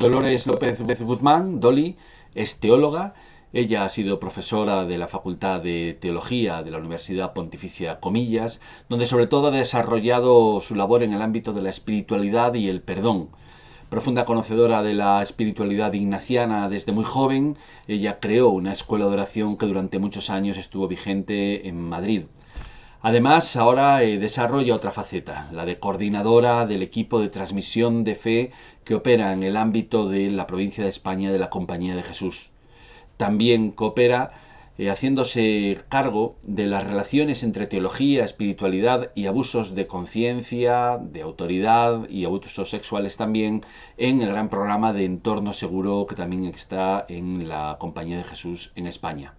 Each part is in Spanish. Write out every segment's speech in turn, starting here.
Dolores López Guzmán, Dolly, es teóloga. Ella ha sido profesora de la Facultad de Teología de la Universidad Pontificia Comillas, donde sobre todo ha desarrollado su labor en el ámbito de la espiritualidad y el perdón. Profunda conocedora de la espiritualidad ignaciana desde muy joven, ella creó una escuela de oración que durante muchos años estuvo vigente en Madrid. Además, ahora desarrolla otra faceta, la de coordinadora del equipo de transmisión de fe que opera en el ámbito de la provincia de España de la Compañía de Jesús. También coopera haciéndose cargo de las relaciones entre teología, espiritualidad y abusos de conciencia, de autoridad y abusos sexuales también en el gran programa de Entorno Seguro que también está en la Compañía de Jesús en España.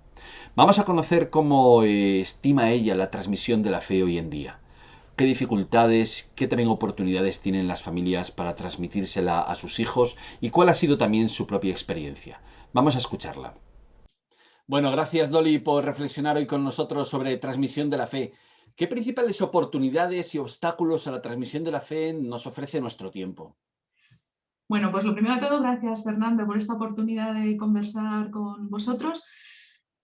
Vamos a conocer cómo estima ella la transmisión de la fe hoy en día. ¿Qué dificultades, qué también oportunidades tienen las familias para transmitírsela a sus hijos y cuál ha sido también su propia experiencia? Vamos a escucharla. Bueno, gracias Dolly por reflexionar hoy con nosotros sobre transmisión de la fe. ¿Qué principales oportunidades y obstáculos a la transmisión de la fe nos ofrece nuestro tiempo? Bueno, pues lo primero de todo, gracias Fernando por esta oportunidad de conversar con vosotros.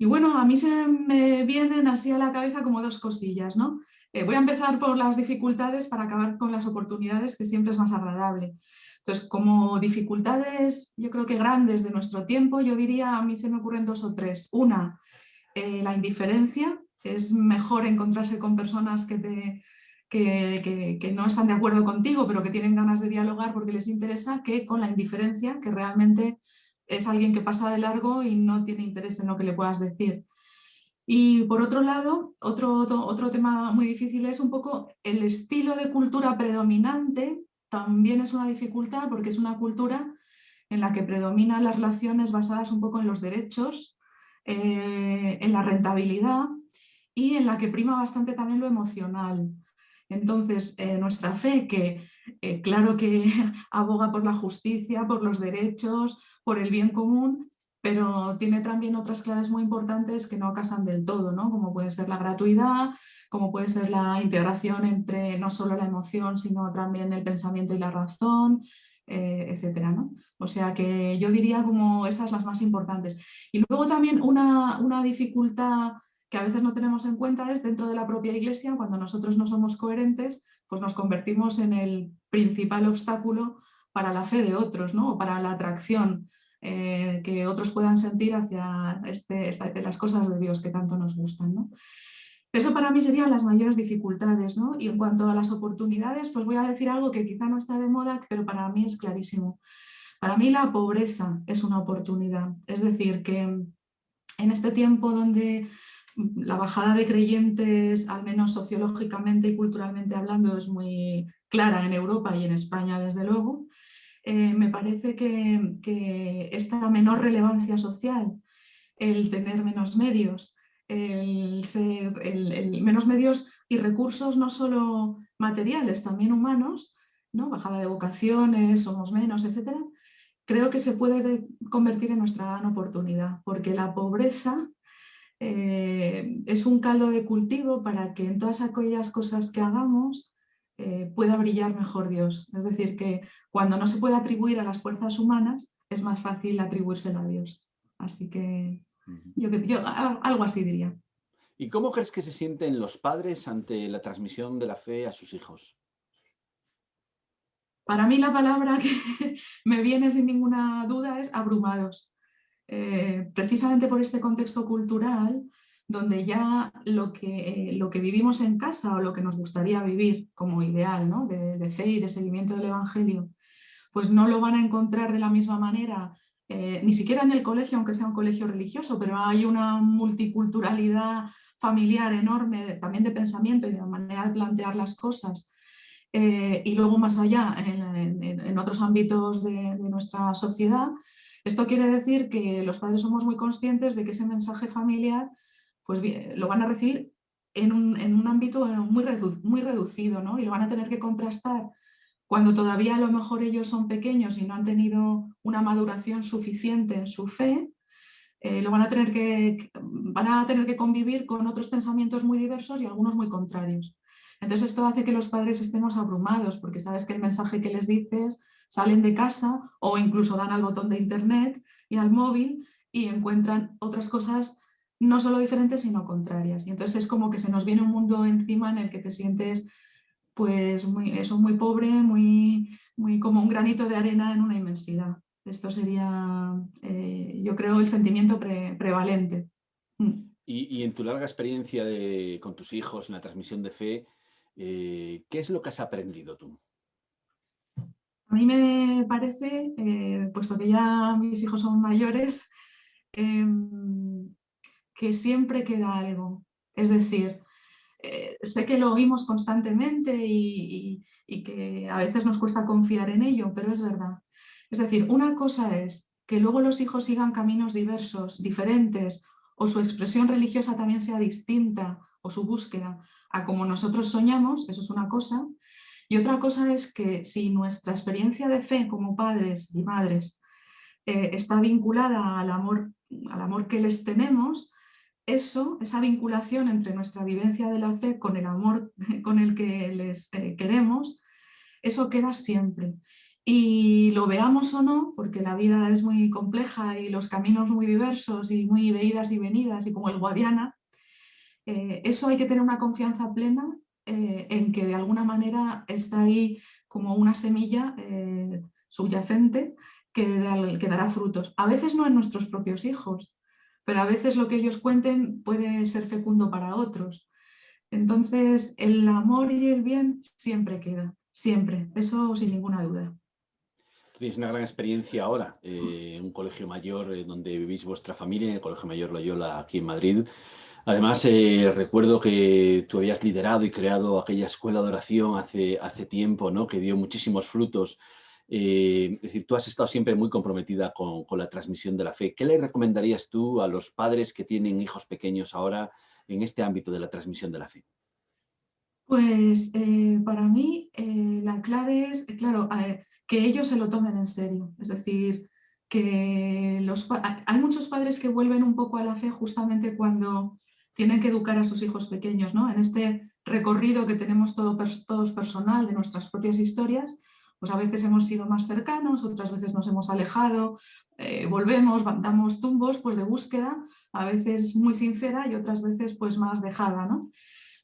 Y bueno, a mí se me vienen así a la cabeza como dos cosillas, ¿no? Voy a empezar por las dificultades para acabar con las oportunidades, que siempre es más agradable. Entonces, como dificultades, yo creo que grandes de nuestro tiempo, yo diría, a mí se me ocurren dos o tres. Una, la indiferencia. Es mejor encontrarse con personas que no están de acuerdo contigo, pero que tienen ganas de dialogar porque les interesa, que con la indiferencia, que realmente es alguien que pasa de largo y no tiene interés en lo que le puedas decir. Y por otro lado, otro tema muy difícil es un poco el estilo de cultura predominante. También es una dificultad porque es una cultura en la que predominan las relaciones basadas un poco en los derechos, en la rentabilidad y en la que prima bastante también lo emocional. Entonces, nuestra fe, que claro que aboga por la justicia, por los derechos, por el bien común, pero tiene también otras claves muy importantes que no casan del todo, ¿no? Como puede ser la gratuidad, como puede ser la integración entre no solo la emoción, sino también el pensamiento y la razón, etcétera, ¿no? O sea que yo diría como esas las más importantes. Y luego también una dificultad que a veces no tenemos en cuenta es dentro de la propia Iglesia, cuando nosotros no somos coherentes, pues nos convertimos en el principal obstáculo para la fe de otros, ¿no? O para la atracción que otros puedan sentir hacia las cosas de Dios que tanto nos gustan, ¿no? Eso para mí serían las mayores dificultades, ¿no? Y en cuanto a las oportunidades, pues voy a decir algo que quizá no está de moda, pero para mí es clarísimo. Para mí la pobreza es una oportunidad. Es decir, que en este tiempo donde la bajada de creyentes, al menos sociológicamente y culturalmente hablando, es muy clara en Europa y en España, desde luego, me parece que esta menor relevancia social, el tener menos medios, menos medios y recursos no solo materiales, también humanos, ¿no? Bajada de vocaciones, somos menos, etcétera, creo que se puede convertir en nuestra gran oportunidad, porque la pobreza es un caldo de cultivo para que en todas aquellas cosas que hagamos pueda brillar mejor Dios. Es decir, que cuando no se puede atribuir a las fuerzas humanas, es más fácil atribuírselo a Dios. Así que yo algo así diría. ¿Y cómo crees que se sienten los padres ante la transmisión de la fe a sus hijos? Para mí la palabra que me viene sin ninguna duda es abrumados. Precisamente por este contexto cultural, donde ya lo que vivimos en casa o lo que nos gustaría vivir como ideal, ¿no? De fe y de seguimiento del Evangelio, pues no lo van a encontrar de la misma manera, ni siquiera en el colegio, aunque sea un colegio religioso, pero hay una multiculturalidad familiar enorme, también de pensamiento y de manera de plantear las cosas. Y luego más allá, en otros ámbitos de nuestra sociedad, esto quiere decir que los padres somos muy conscientes de que ese mensaje familiar pues, lo van a recibir en un ámbito muy reducido, ¿no? Y lo van a tener que contrastar cuando todavía a lo mejor ellos son pequeños y no han tenido una maduración suficiente en su fe, van a tener que convivir con otros pensamientos muy diversos y algunos muy contrarios. Entonces esto hace que los padres estemos abrumados porque sabes que el mensaje que les dices salen de casa o incluso dan al botón de internet y al móvil y encuentran otras cosas no solo diferentes, sino contrarias. Y entonces es como que se nos viene un mundo encima en el que te sientes pues muy pobre, muy como un granito de arena en una inmensidad. Esto sería, yo creo, el sentimiento prevalente. Y en tu larga experiencia con tus hijos en la transmisión de fe, ¿qué es lo que has aprendido tú? A mí me parece, puesto que ya mis hijos son mayores, que siempre queda algo. Es decir, sé que lo oímos constantemente y que a veces nos cuesta confiar en ello, pero es verdad. Es decir, una cosa es que luego los hijos sigan caminos diversos, diferentes, o su expresión religiosa también sea distinta, o su búsqueda a como nosotros soñamos, eso es una cosa. Y otra cosa es que si nuestra experiencia de fe como padres y madres está vinculada al amor que les tenemos, esa vinculación entre nuestra vivencia de la fe con el amor con el que les queremos, eso queda siempre. Y lo veamos o no, porque la vida es muy compleja y los caminos muy diversos y muy de idas y venidas y como el Guadiana, eso hay que tener una confianza plena en que de alguna manera está ahí como una semilla subyacente que dará frutos. A veces no en nuestros propios hijos, pero a veces lo que ellos cuenten puede ser fecundo para otros. Entonces, el amor y el bien siempre queda, siempre, eso sin ninguna duda. Tú tienes una gran experiencia ahora en un colegio mayor donde vivís vuestra familia, en el Colegio Mayor Loyola aquí en Madrid. Además, recuerdo que tú habías liderado y creado aquella escuela de oración hace tiempo, ¿no? Que dio muchísimos frutos. Es decir, tú has estado siempre muy comprometida con la transmisión de la fe. ¿Qué le recomendarías tú a los padres que tienen hijos pequeños ahora en este ámbito de la transmisión de la fe? Pues para mí la clave es, claro, que ellos se lo tomen en serio. Es decir, que hay muchos padres que vuelven un poco a la fe justamente cuando tienen que educar a sus hijos pequeños, ¿no? En este recorrido que tenemos todos personal de nuestras propias historias, pues a veces hemos sido más cercanos, otras veces nos hemos alejado, volvemos, damos tumbos pues de búsqueda, a veces muy sincera y otras veces pues más dejada, ¿no?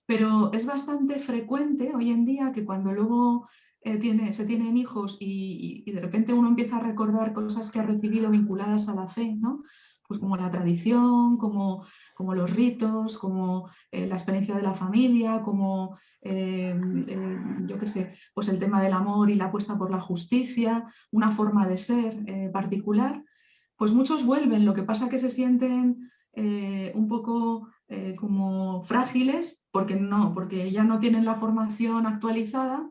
Pero es bastante frecuente hoy en día que cuando luego se tienen hijos y de repente uno empieza a recordar cosas que ha recibido vinculadas a la fe, ¿no? Pues como la tradición, como los ritos, como la experiencia de la familia, como, yo qué sé, pues el tema del amor y la apuesta por la justicia, una forma de ser particular, pues muchos vuelven. Lo que pasa es que se sienten un poco como frágiles porque ya no tienen la formación actualizada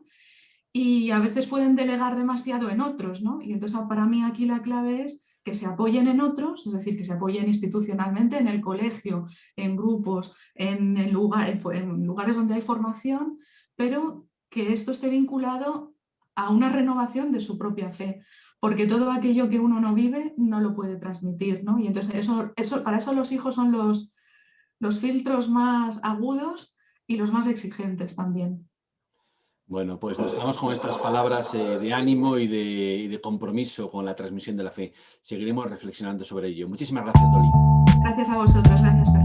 y a veces pueden delegar demasiado en otros, ¿no? Y entonces para mí aquí la clave es que se apoyen en otros, es decir, que se apoyen institucionalmente en el colegio, en grupos, en lugares donde hay formación, pero que esto esté vinculado a una renovación de su propia fe, porque todo aquello que uno no vive no lo puede transmitir, ¿no? Y entonces para eso los hijos son los filtros más agudos y los más exigentes también. Bueno, pues nos quedamos con estas palabras de ánimo y de compromiso con la transmisión de la fe. Seguiremos reflexionando sobre ello. Muchísimas gracias, Dolly. Gracias a vosotros, gracias.